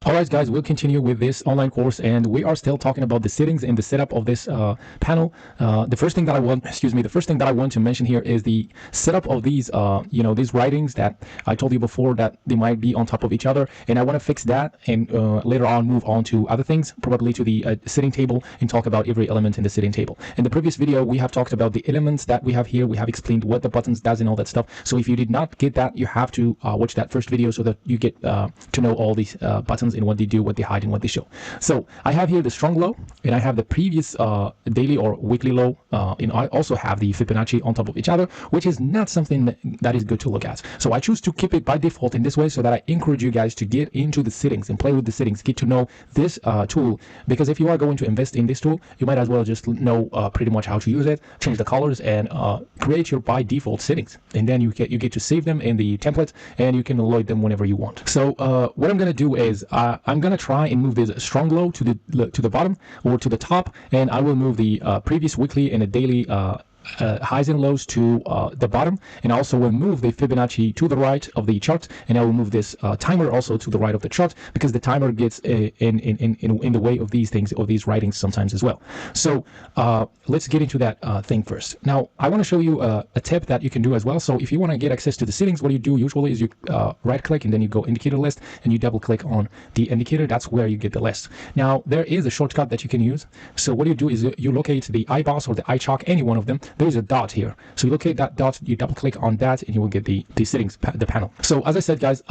Alright guys, we'll continue with this online course, and we are still talking about the settings and the setup of this panel. The first thing that I want to mention here is the setup of these these writings that I told you before that they might be on top of each other, and I want to fix that and later on move on to other things, probably to the sitting table, and talk about every element in the sitting table. In the previous video we have talked about the elements that we have here. We have explained what the buttons does and all that stuff. So if you did not get that, you have to watch that first video so that you get to know all these buttons and what they do, what they hide, and what they show. So I have here the strong low, and I have the previous daily or weekly low, and I also have the Fibonacci on top of each other, which is not something that is good to look at. So I choose to keep it by default in this way, so that I encourage you guys to get into the settings and play with the settings, get to know this tool, because if you are going to invest in this tool, you might as well just know pretty much how to use it, change the colors, and create your by default settings, and then you get to save them in the template, and you can load them whenever you want. So what I'm going to do is I'm going to try and move this strong low to the bottom or to the top, and I will move the previous weekly and the daily highs and lows to the bottom, and also will move the Fibonacci to the right of the chart, and I will move this timer also to the right of the chart, because the timer gets in the way of these things, or these writings sometimes as well. So let's get into that thing first. Now I want to show you a tip that you can do as well. So if you want to get access to the settings, what you do usually is you right click, and then you go indicator list, and you double click on the indicator. That's where you get the list. Now there is a shortcut that you can use. So what you do is you locate the iBoss or the iChalk, any one of them. There's a dot here, so you locate that dot, you double click on that, and you will get the settings, the panel. So as I said guys,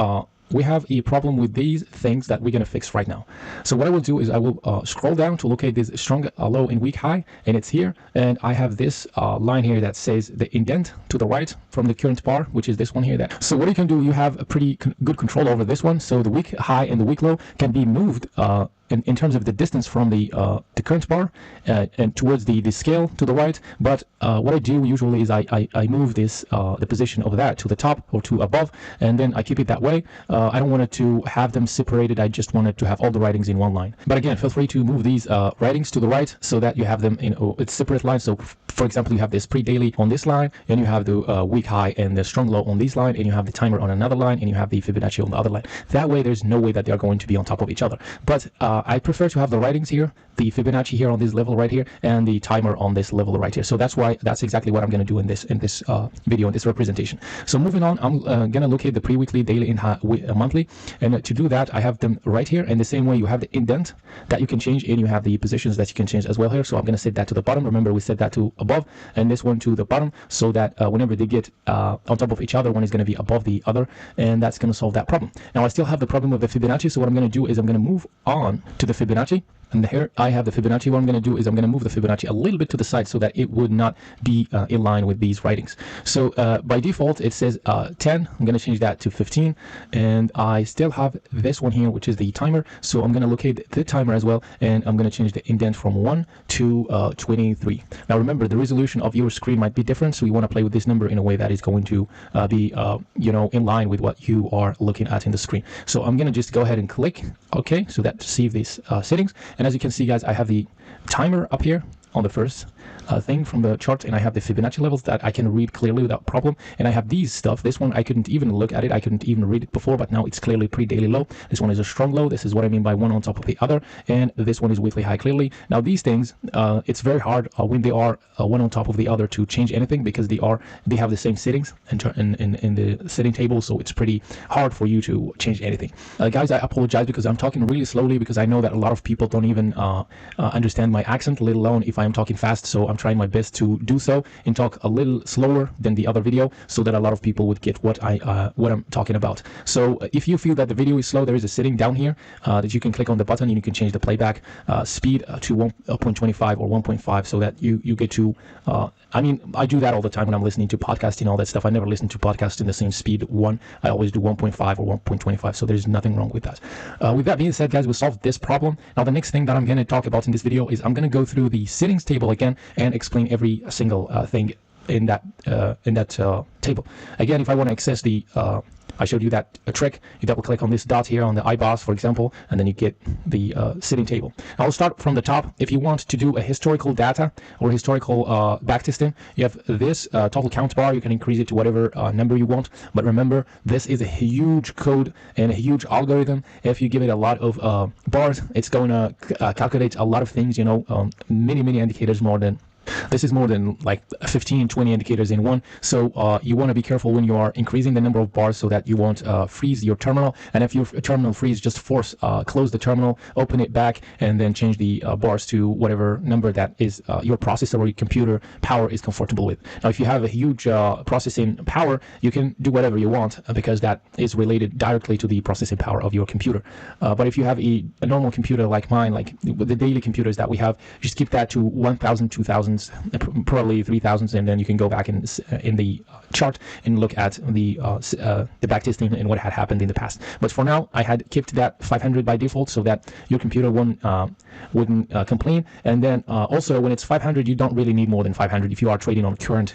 we have a problem with these things that we're going to fix right now. So what I will do is I will scroll down to locate this strong low and weak high, and it's here, and I have this line here that says the indent to the right from the current bar, which is this one here. So what you can do, you have a pretty good control over this one. So the weak high and the weak low can be moved in terms of the distance from the current bar and towards the scale to the right. But what I do usually is I move this the position of that to the top or to above, and then I keep it that way. I don't want it to have them separated. I just wanted to have all the writings in one line. But again, feel free to move these writings to the right so that you have them in it's separate lines. So for example, you have this pre-daily on this line, and you have the weak high and the strong low on this line, and you have the timer on another line, and you have the Fibonacci on the other line. That way there's no way that they're going to be on top of each other. But I prefer to have the writings here, the Fibonacci here on this level right here, and the timer on this level right here. So that's exactly what I'm going to do in this video, in this representation. So moving on, I'm going to locate the pre-weekly, daily, and monthly, and to do that I have them right here. And the same way, you have the indent that you can change, and you have the positions that you can change as well here. So I'm going to set that to the bottom. Remember, we set that to above, and this one to the bottom, so that whenever they get on top of each other, one is going to be above the other, and that's going to solve that problem. Now I still have the problem with the Fibonacci, so what I'm going to do is I'm going to move on to the Fibonacci. And here I have the Fibonacci. What I'm going to do is I'm going to move the Fibonacci a little bit to the side so that it would not be in line with these writings. So by default it says 10. I'm going to change that to 15, and I still have this one here, which is the timer. So I'm going to locate the timer as well, and I'm going to change the indent from 1 to 23. Now remember, the resolution of your screen might be different, so you want to play with this number in a way that is going to be in line with what you are looking at in the screen. So I'm going to just go ahead and click OK, so that to save these settings. And as you can see guys, I have the timer up here on the first thing from the chart, and I have the Fibonacci levels that I can read clearly without problem. And I have these stuff. This one I couldn't even look at it, I couldn't even read it before, but now it's clearly pre-daily low. This one is a strong low. This is what I mean by one on top of the other, and this one is weekly high clearly. Now these things, it's very hard when they are one on top of the other to change anything, because they have the same settings in the setting table. So it's pretty hard for you to change anything. Guys, I apologize because I'm talking really slowly, because I know that a lot of people don't even understand my accent, let alone if I am talking fast. So I'm trying my best to do so and talk a little slower than the other video, so that a lot of people would get what I'm talking about. So if you feel that the video is slow, there is a setting down here that you can click on the button, and you can change the playback speed to 1.25 or 1.5, so that you get to I mean, I do that all the time when I'm listening to podcasts and all that stuff. I never listen to podcasts in the same speed one. I always do 1.5 or 1.25, so there's nothing wrong with that. With that being said, guys, we solved this problem. Now the next thing that I'm going to talk about in this video is I'm going to go through the settings table again and explain every single thing in that table. Again, if I want to access the I showed you that trick. You double click on this dot here on the iBoss, for example, and then you get the sitting table. I'll start from the top. If you want to do a historical data or historical backtesting, you have this total count bar. You can increase it to whatever number you want. But remember, this is a huge code and a huge algorithm. If you give it a lot of bars, it's going to calculate a lot of things, you know, many indicators more than. This is more than like 15, 20 indicators in one. So you want to be careful when you are increasing the number of bars so that you won't freeze your terminal. And if your terminal freeze, just close the terminal, open it back, and then change the bars to whatever number that is your processor or your computer power is comfortable with. Now, if you have a huge processing power, you can do whatever you want because that is related directly to the processing power of your computer. But if you have a normal computer like mine, like the daily computers that we have, just keep that to 1,000, 2,000, probably 3,000, and then you can go back in the chart and look at the backtesting and what had happened in the past. But for now, I had kept that 500 by default so that your computer wouldn't complain. And then also when it's 500, you don't really need more than 500 if you are trading on current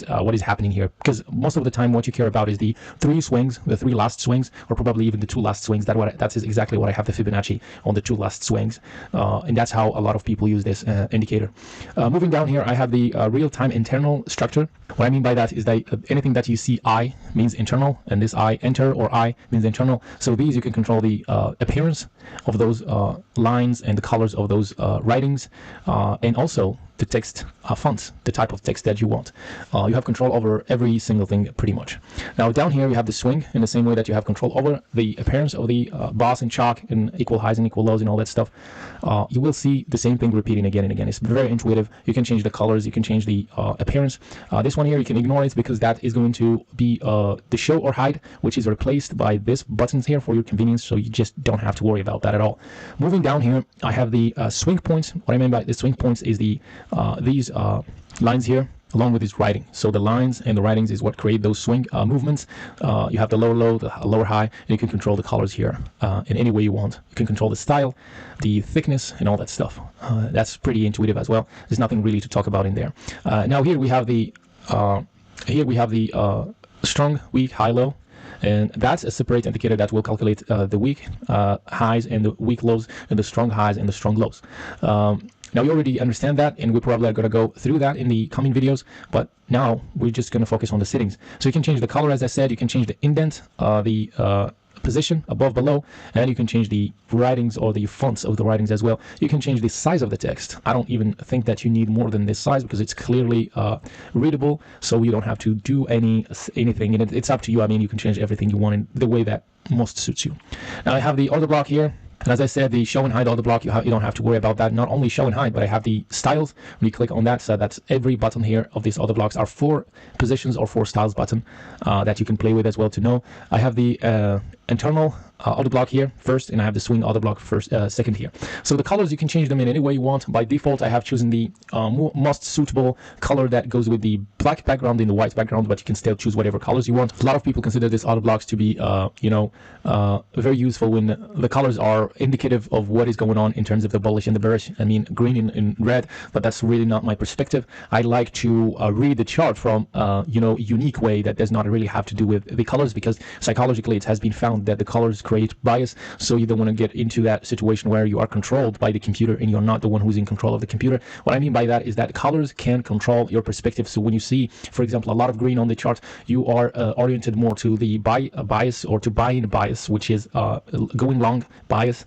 what is happening here, because most of the time what you care about is the three last swings, or probably even the two last swings. That's exactly what I have the Fibonacci on, the two last swings, and that's how a lot of people use this indicator. Moving down here, I have the real-time internal structure. What I mean by that is that anything that you see I means internal, and this I enter or I means internal. So these you can control the appearance of those lines and the colors of those writings, and also the text fonts, the type of text that you want. You have control over every single thing pretty much. Now down here you have the swing in the same way that you have control over the appearance of the boss and chalk and equal highs and equal lows and all that stuff. You will see the same thing repeating again and again. It's very intuitive. You can change the colors, you can change the appearance. This one here you can ignore it because that is going to be the show or hide, which is replaced by this buttons here for your convenience, so you just don't have to worry about that at all. Moving down here, I have the swing points. What I mean by the swing points is these lines here along with this writing. So the lines and the writings is what create those swing movements. You have the lower low, the lower high, and you can control the colors here in any way you want. You can control the style, the thickness, and all that stuff. That's pretty intuitive as well. There's nothing really to talk about in there. Now here we have the strong, weak, high, low. And that's a separate indicator that will calculate the weak highs and the weak lows and the strong highs and the strong lows. Now you already understand that, and we probably are going to go through that in the coming videos, but now we're just going to focus on the settings. So you can change the color, as I said, you can change the indent, the position above, below, and you can change the writings or the fonts of the writings as well. You can change the size of the text. I don't even think that you need more than this size because it's clearly readable, so you don't have to do anything, and it's up to you. I mean, you can change everything you want in the way that most suits you. Now I have the order block here. And as I said, the show and hide order block, you don't have to worry about that. Not only show and hide, but I have the styles. When you click on that, so that's every button here of these order blocks are 4 positions or 4 styles button that you can play with as well to know. I have the internal order block here first, and I have the swing order block first, second here. So the colors, you can change them in any way you want. By default, I have chosen the most suitable color that goes with the black background and the white background, but you can still choose whatever colors you want. A lot of people consider this order blocks to be, very useful when the colors are indicative of what is going on in terms of the bullish and the bearish. I mean, green and red, but that's really not my perspective. I like to read the chart from, unique way that does not really have to do with the colors, because psychologically it has been found that the colors create bias, so you don't want to get into that situation where you are controlled by the computer and you're not the one who's in control of the computer. What I mean by that is that colors can control your perspective. So when you see, for example, a lot of green on the chart, you are oriented more to the buy bias or to buy-in bias, which is going long bias,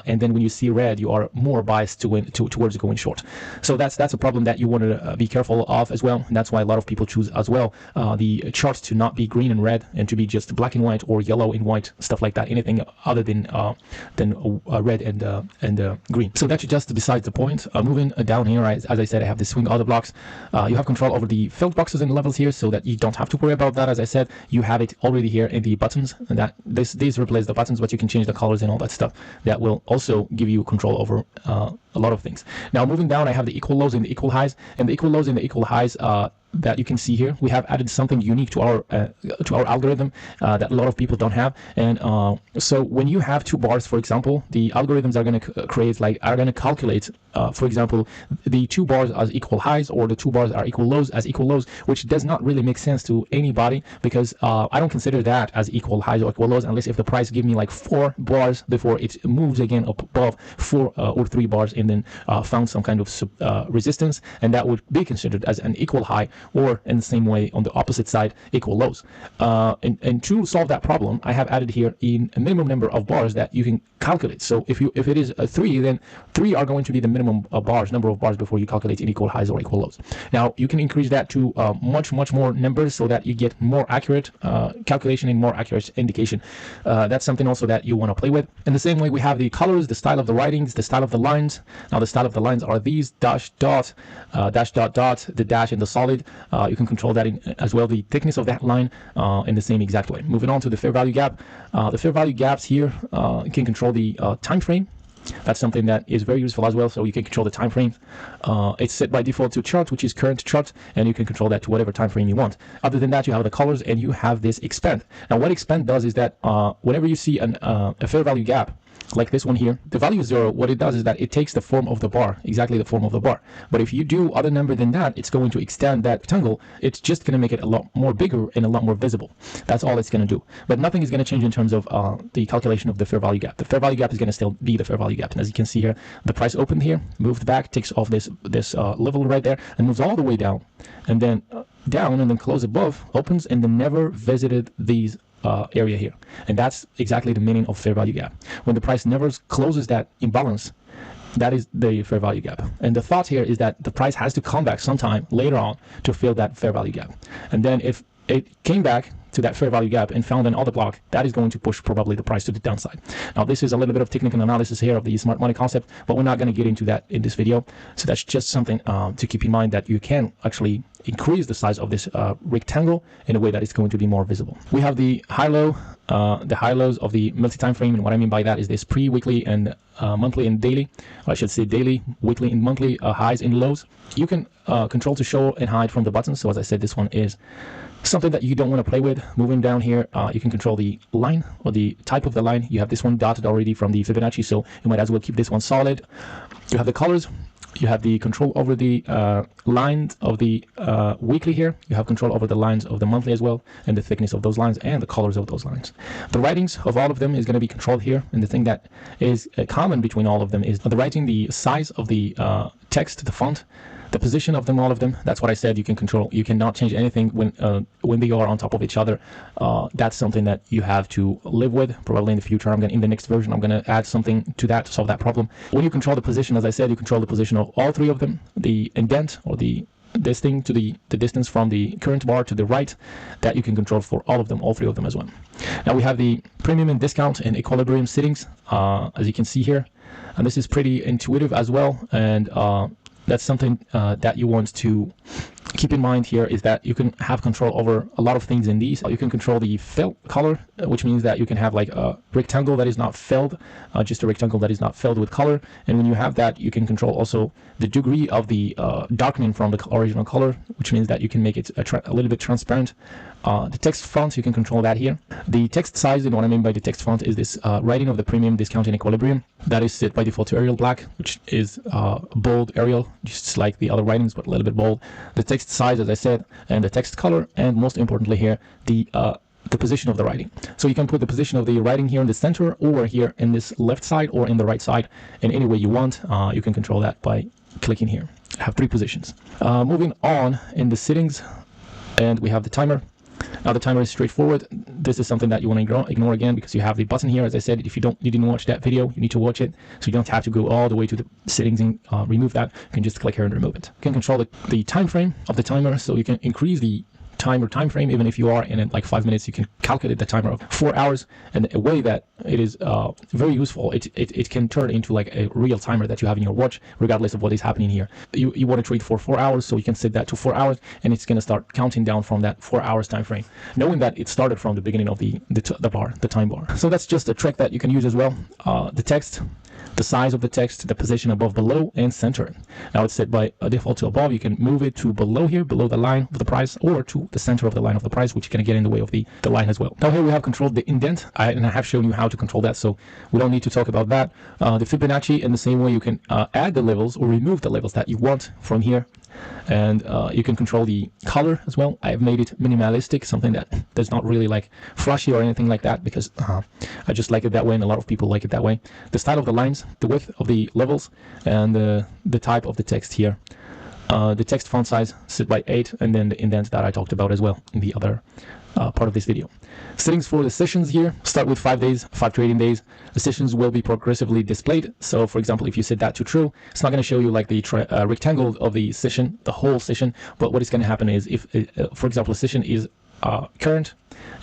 and then when you see red, you are more biased towards going short. So that's a problem that you want to be careful of as well, and that's why a lot of people choose as well the chart to not be green and red and to be just black and white or yellow and white, stuff like that. Anything other than red and green. So that's just besides the point. Moving down here, as I said, I have the swing order blocks. You have control over the filled boxes and levels here, so that you don't have to worry about that. As I said, you have it already here in the buttons, and that these replace the buttons, but you can change the colors and all that stuff. That will also give you control over a lot of things. Now moving down, I have the equal lows and the equal highs, and the equal lows and the equal highs that you can see here. We have added something unique to our algorithm that a lot of people don't have. And so when you have 2 bars, for example, the algorithms are going to calculate for example, the two bars as equal highs or the two bars are equal lows as equal lows, which does not really make sense to anybody, because I don't consider that as equal highs or equal lows unless if the price give me like 4 bars before it moves again up above 4 or 3 bars and then found some kind of resistance, and that would be considered as an equal high, or in the same way on the opposite side equal lows. And to solve that problem, I have added here a minimum number of bars that you can calculate. So if it is a 3, then 3 are going to be the minimum number of bars before you calculate in equal highs or equal lows. Now you can increase that to much more numbers so that you get more accurate calculation and more accurate indication. That's something also that you want to play with. In the same way, we have the colors, the style of the writings, the style of the lines. Now the style of the lines are these: dash dot, dash dot dot, the dash and the solid. You can control that as well, the thickness of that line in the same exact way. Moving on to the fair value gap. The fair value gaps here, you can control the time frame. That's something that is very useful as well, so you can control the time frames. It's set by default to chart, which is current chart, and you can control that to whatever time frame you want. Other than that, you have the colors and you have this expand. Now what expand does is that whenever you see a fair value gap like this one here, the value is 0. What it does is that it takes the form of the bar, exactly the form of the bar. But if you do other number than that, it's going to extend that rectangle. It's just going to make it a lot more bigger and a lot more visible. That's all it's going to do. But nothing is going to change in terms of the calculation of the fair value gap. The fair value gap is going to still be the fair value gap. And as you can see here, the price opened here, moved back, takes off this level right there, and moves all the way down, and then down, and then close above, opens, and then never visited these area here. And that's exactly the meaning of fair value gap. When the price never closes that imbalance, that is the fair value gap. And the thought here is that the price has to come back sometime later on to fill that fair value gap. And then if it came back to that fair value gap and found another block, that is going to push probably the price to the downside. Now this is a little bit of technical analysis here of the smart money concept, but we're not going to get into that in this video. So that's just something to keep in mind, that you can actually increase the size of this rectangle in a way that it's going to be more visible. We have the high-low, the high-lows of the multi-time frame, and what I mean by that is this pre-weekly and monthly and daily, or I should say daily, weekly and monthly highs and lows. You can control to show and hide from the buttons. So as I said, this one is something that you don't want to play with. Moving down here, you can control the line or the type of the line. You have this one dotted already from the Fibonacci, so you might as well keep this one solid. You have the colors. You have the control over the lines of the weekly here. You have control over the lines of the monthly as well, and the thickness of those lines and the colors of those lines. The writings of all of them is going to be controlled here, and the thing that is common between all of them is the writing, the size of the text, the font, the position of them, all of them. That's what I said. You can control. You cannot change anything when they are on top of each other. That's something that you have to live with. Probably in the future, in the next version, I'm going to add something to that to solve that problem. When you control the position, as I said, you control the position of all three of them. The indent, or this thing to the distance from the current bar to the right, that you can control for all of them, all three of them as well. Now we have the premium and discount and equilibrium settings, as you can see here, and this is pretty intuitive as well. And that's something that you want to keep in mind here, is that you can have control over a lot of things in these. You can control the fill color, which means that you can have like a rectangle that is not filled, just a rectangle that is not filled with color. And when you have that, you can control also the degree of the darkening from the original color, which means that you can make it a little bit transparent. The text font, you can control that here. The text size, and what I mean by the text font is this writing of the premium, discount, and equilibrium. That is set by default to Arial Black, which is bold Arial, just like the other writings, but a little bit bold. The text size, as I said, and the text color, and most importantly here, the position of the writing. So you can put the position of the writing here in the center, or here in this left side, or in the right side, in any way you want. You can control that by clicking here. I have 3 positions. Moving on in the settings, and we have the timer. Now the timer is straightforward. This is something that you want to ignore again, because you have the button here. As I said, if you didn't watch that video, you need to watch it, so you don't have to go all the way to the settings and remove that. You can just click here and remove it. You can control the time frame of the timer, so you can increase the time frame. Even if you are in it like 5 minutes, you can calculate the timer of 4 hours, and a way that it is very useful. It can turn into like a real timer that you have in your watch, regardless of what is happening here. You want to trade for 4 hours, so you can set that to 4 hours, and it's going to start counting down from that 4 hours time frame, knowing that it started from the beginning of the time bar. So that's just a trick that you can use as well. The text, the size of the text, the position above, below, and center. Now it's set by default to above. You can move it to below here, below the line of the price, or to the center of the line of the price, which is going to get in the way of the line as well. Now here we have controlled the indent, and I have shown you how to control that, so we don't need to talk about that. The Fibonacci, in the same way, you can add the levels or remove the levels that you want from here. And you can control the color as well. I've made it minimalistic, something that does not really like flashy or anything like that, because I just like it that way, and a lot of people like it that way. The style of the lines, the width of the levels, and the type of the text here. The text font size set by 8, and then the indent that I talked about as well in the other part of this video. Settings for the sessions here start with 5 days, 5 trading days. The sessions will be progressively displayed. So for example, if you set that to true, it's not going to show you like the rectangle of the session, the whole session. But what is going to happen is if, for example, a session is current,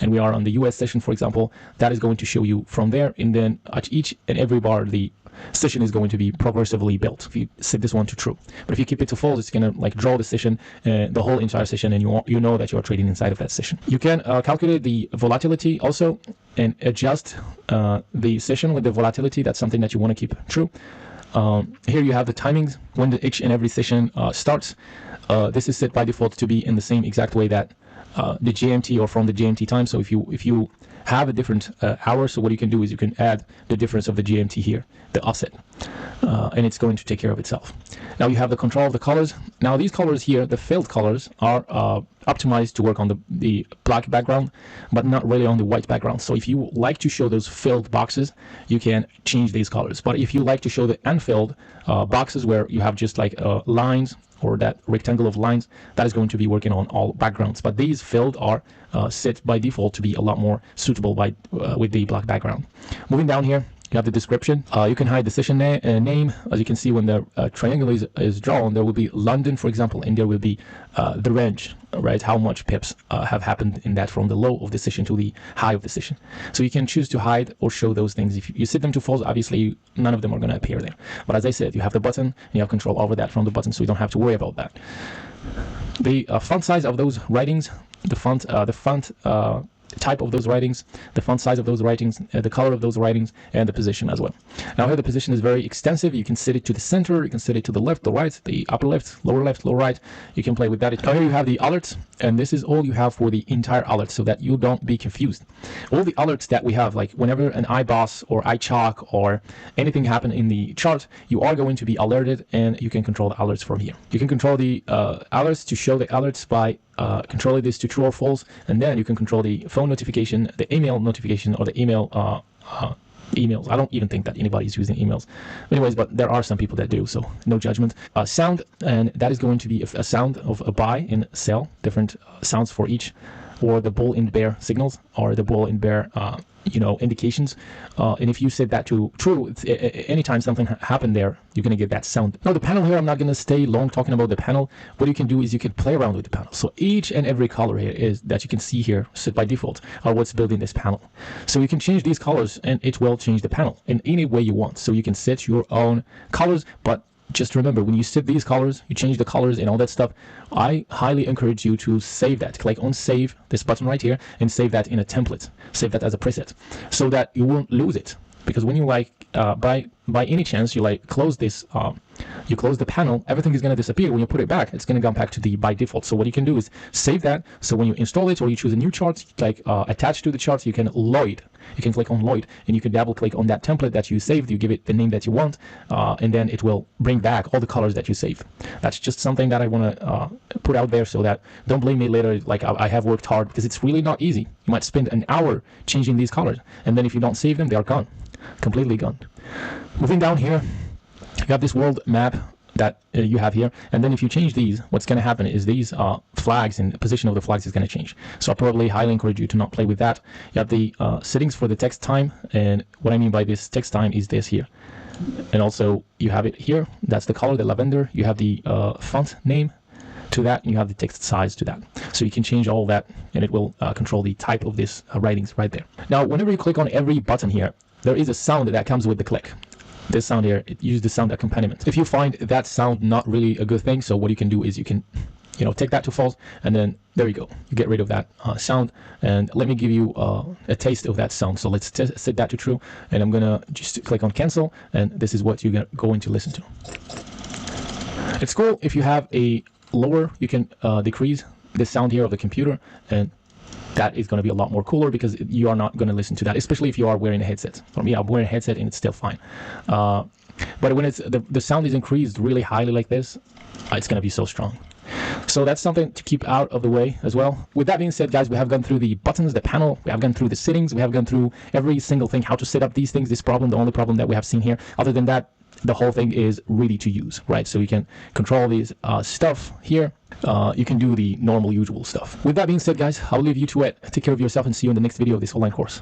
and we are on the US session, for example, that is going to show you from there, and then at each and every bar, the session is going to be progressively built if you set this one to true. But if you keep it to false, it's going to like draw the session, the whole entire session, and you know that you are trading inside of that session. You can calculate the volatility also and adjust the session with the volatility. That's something that you want to keep true. Here you have the timings when each and every session starts. This is set by default to be in the same exact way that the GMT or from the GMT time. So if you have a different hour, so what you can do is you can add the difference of the GMT here, the offset, and it's going to take care of itself. Now you have the control of the colors. Now these colors here, the filled colors, are optimized to work on the black background, but not really on the white background. So if you like to show those filled boxes, you can change these colors. But if you like to show the unfilled boxes where you have just like lines, or that rectangle of lines, that is going to be working on all backgrounds. But these filled are set by default to be a lot more suitable with the black background. Moving down here, you have the description. You can hide the session name. As you can see, when the triangle is drawn, there will be London, for example, and there will be the range, right? How much pips have happened in that from the low of the session to the high of the session. So you can choose to hide or show those things. If you set them to false, obviously none of them are going to appear there. But as I said, you have the button, and you have control over that from the button, so you don't have to worry about that. The font size of those writings, the font type of those writings, the font size of those writings, the color of those writings, and the position as well. Now here the position is very extensive. You can set it to the center, you can set it to the left, the right, the upper left, lower right. You can play with that. Now here you have the alerts, and this is all you have for the entire alert, so that you don't be confused. All the alerts that we have, like whenever an iBoss or iChalk or anything happen in the chart, you are going to be alerted, and you can control the alerts from here. You can control the alerts to show the alerts by controlling this to true or false, and then you can control the phone notification, the email notification, or the email emails. I don't even think that anybody's using emails. Anyways, but there are some people that do, so no judgment. Sound, and that is going to be a sound of a buy and sell, different sounds for each, or the bull and bear signals, or the bull and bear indications, and if you set that to true, anytime something happened there, you're going to get that sound. Now the panel here, I'm not going to stay long talking about the panel. What you can do is you can play around with the panel. So each and every color here is that you can see here set by default are what's building this panel. So you can change these colors, and it will change the panel in any way you want. So you can set your own colors, but just remember, when you set these colors, you change the colors and all that stuff, I highly encourage you to save that. Click on save, this button right here, and save that in a template. Save that as a preset, so that you won't lose it. Because when you by any chance you close this, you close the panel, everything is going to disappear. When you put it back, it's going to come back to the by default. So what you can do is save that. So when you install it or you choose a new chart, attached to the chart, you can load. You can click on load, and you can double click on that template that you saved. You give it the name that you want, and then it will bring back all the colors that you saved. That's just something that I want to put out there, so that don't blame me later like I have worked hard, because it's really not easy. You might spend an hour changing these colors, and then if you don't save them, they are gone, completely gone. Moving down here, you have this world map that you have here, and then if you change these, what's going to happen is these flags and the position of the flags is going to change. So I probably highly encourage you to not play with that. You have the settings for the text time, and what I mean by this text time is this here, and also you have it here, that's the color, the lavender. You have the font name to that, and you have the text size to that. So you can change all that, and it will control the type of this writings right there. Now whenever you click on every button here, there is a sound that comes with the click. This sound here, it uses the sound accompaniment. If you find that sound not really a good thing, so what you can do is you can take that to false, and then there you go. You get rid of that sound. And let me give you a taste of that sound. So let's set that to true, and I'm gonna just click on cancel, and this is what you're going to listen to. It's cool if you have a lower, you can decrease the sound here of the computer, and that is going to be a lot more cooler because you are not going to listen to that, especially if you are wearing a headset. For me, I'm wearing a headset and it's still fine. But when it's the sound is increased really highly like this, it's going to be so strong. So that's something to keep out of the way as well. With that being said, guys, we have gone through the buttons, the panel, we have gone through the settings, we have gone through every single thing, how to set up these things, this problem, the only problem that we have seen here. Other than that, the whole thing is ready to use, right? So you can control these stuff here. You can do the normal, usual stuff. With that being said, guys, I'll leave you to it. Take care of yourself and see you in the next video of this online course.